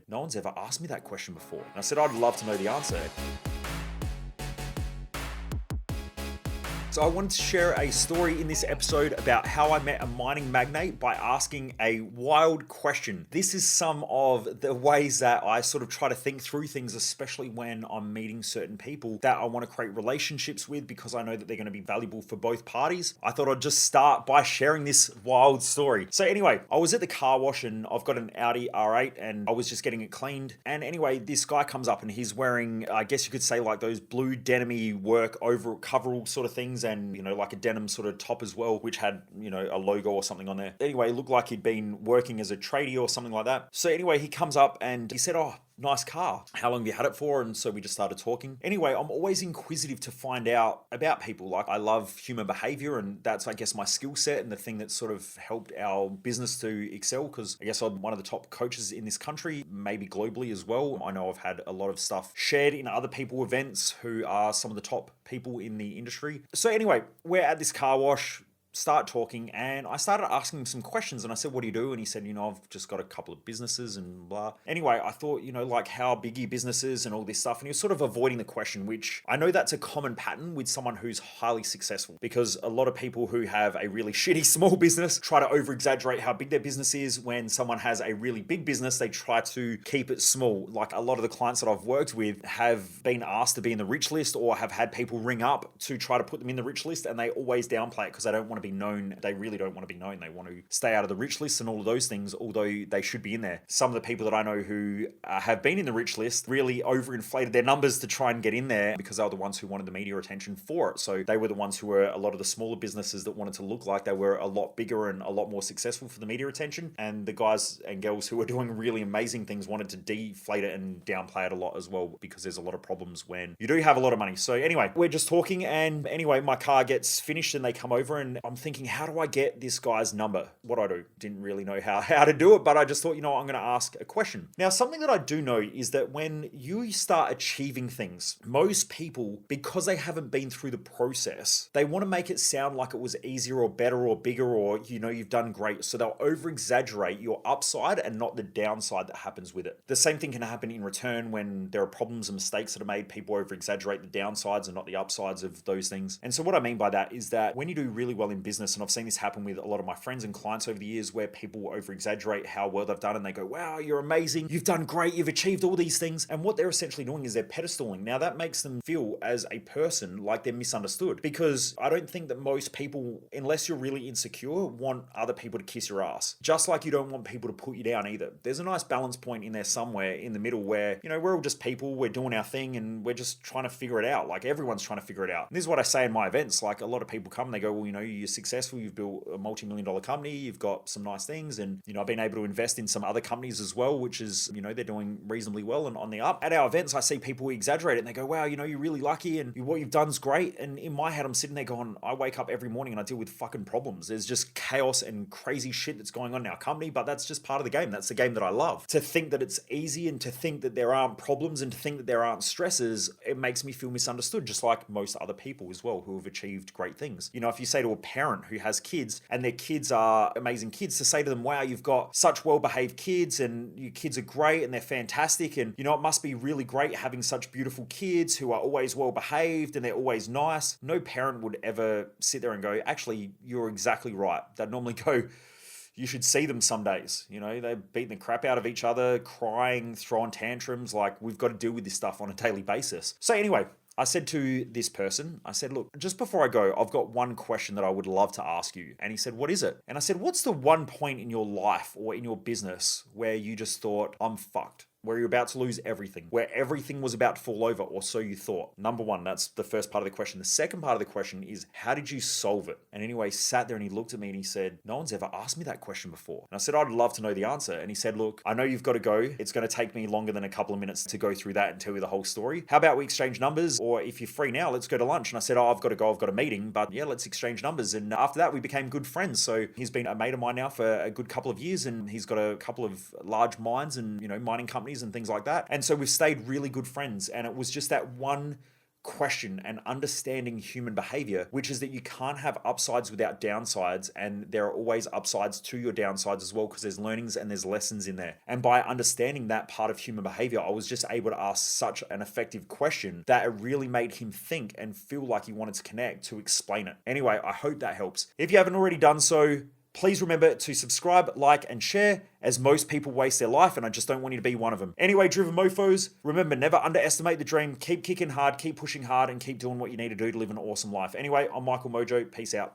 No one's ever asked me that question before. And I said, I'd love to know the answer. So I wanted to share a story in this episode about how I met a mining magnate by asking a wild question. This is some of the ways that I sort of try to think through things, especially when I'm meeting certain people that I want to create relationships with because I know that they're going to be valuable for both parties. I thought I'd just start by sharing this wild story. So anyway, I was at the car wash and I've got an Audi R8 and I was just getting it cleaned. And anyway, this guy comes up and he's wearing, I guess you could say, like those blue denim-y work over coverall sort of things, and like a denim sort of top as well, which had a logo or something on there. Anyway, it looked like he'd been working as a tradie or something like that. So anyway, he comes up and he said, "Oh, nice car. How long have you had it for?" And so we just started talking. Anyway, I'm always inquisitive to find out about people. Like, I love human behavior, and that's, I guess, my skill set and the thing that sort of helped our business to excel, because I guess I'm one of the top coaches in this country, maybe globally as well. I know I've had a lot of stuff shared in other people events who are some of the top people in the industry. So anyway, we're at this car wash, start talking, and I started asking him some questions, and I said, "What do you do?" And he said, "I've just got a couple of businesses and blah." Anyway, I thought, like, how big are your businesses and all this stuff, and he was sort of avoiding the question, which I know that's a common pattern with someone who's highly successful, because a lot of people who have a really shitty small business try to over exaggerate how big their business is. When someone has a really big business, they try to keep it small. Like, a lot of the clients that I've worked with have been asked to be in the rich list, or have had people ring up to try to put them in the rich list, and they always downplay it because they don't want to be known. They really don't want to be known. They want to stay out of the rich list and all of those things, although they should be in there. Some of the people that I know who have been in the rich list really overinflated their numbers to try and get in there, because they were the ones who wanted the media attention for it. So they were the ones who were a lot of the smaller businesses that wanted to look like they were a lot bigger and a lot more successful for the media attention. And the guys and girls who were doing really amazing things wanted to deflate it and downplay it a lot as well, because there's a lot of problems when you do have a lot of money. So anyway, we're just talking, and anyway, my car gets finished and they come over, and I'm thinking, how do I get this guy's number? What do I do? Didn't really know how to do it, but I just thought, I'm going to ask a question. Now, something that I do know is that when you start achieving things, most people, because they haven't been through the process, they want to make it sound like it was easier or better or bigger, or, you've done great. So they'll over exaggerate your upside and not the downside that happens with it. The same thing can happen in return when there are problems and mistakes that are made. People over exaggerate the downsides and not the upsides of those things. And so what I mean by that is that when you do really well in business, and I've seen this happen with a lot of my friends and clients over the years, where people over exaggerate how well they've done, and they go, "Wow, you're amazing. You've done great. You've achieved all these things." And what they're essentially doing is they're pedestaling. Now, that makes them feel as a person like they're misunderstood, because I don't think that most people, unless you're really insecure, want other people to kiss your ass. Just like you don't want people to put you down either. There's a nice balance point in there somewhere in the middle where, we're all just people, we're doing our thing, and we're just trying to figure it out. Like, everyone's trying to figure it out. And this is what I say in my events. Like, a lot of people come and they go, "Well, you're successful, you've built a multi-million-dollar company, you've got some nice things, and I've been able to invest in some other companies as well, which is, they're doing reasonably well and on the up." At our events, I see people exaggerate it and they go, "Wow, you're really lucky and what you've done's great." And in my head, I'm sitting there going, I wake up every morning and I deal with fucking problems. There's just chaos and crazy shit that's going on in our company, but that's just part of the game. That's the game that I love. To think that it's easy, and to think that there aren't problems, and to think that there aren't stresses, it makes me feel misunderstood, just like most other people as well who have achieved great things. If you say to a parent who has kids and their kids are amazing kids, to say to them, "Wow, you've got such well-behaved kids and your kids are great and they're fantastic, and it must be really great having such beautiful kids who are always well-behaved and they're always nice." No parent would ever sit there and go, "Actually, you're exactly right." They'd normally go, "You should see them some days. They're beating the crap out of each other, crying, throwing tantrums. Like, we've got to deal with this stuff on a daily basis." So anyway, I said to this person, I said, "Look, just before I go, I've got one question that I would love to ask you." And he said, "What is it?" And I said, "What's the one point in your life or in your business where you just thought, I'm fucked? Where you're about to lose everything, where everything was about to fall over, or so you thought?" Number one, that's the first part of the question. The second part of the question is, how did you solve it? And anyway, he sat there and he looked at me and he said, "No one's ever asked me that question before." And I said, "I'd love to know the answer." And he said, "Look, I know you've got to go. It's going to take me longer than a couple of minutes to go through that and tell you the whole story. How about we exchange numbers? Or if you're free now, let's go to lunch." And I said, "Oh, I've got to go. I've got a meeting, but yeah, let's exchange numbers." And after that, we became good friends. So he's been a mate of mine now for a good couple of years, and he's got a couple of large mines and, mining companies and things like that. And so we've stayed really good friends. And it was just that one question and understanding human behavior, which is that you can't have upsides without downsides, and there are always upsides to your downsides as well, because there's learnings and there's lessons in there. And by understanding that part of human behavior, I was just able to ask such an effective question that it really made him think and feel like he wanted to connect to explain it. Anyway, I hope that helps. If you haven't already done so, please remember to subscribe, like, and share, as most people waste their life, and I just don't want you to be one of them. Anyway, Driven Mofos, remember, never underestimate the dream. Keep kicking hard, keep pushing hard, and keep doing what you need to do to live an awesome life. Anyway, I'm Michael Mojo. Peace out.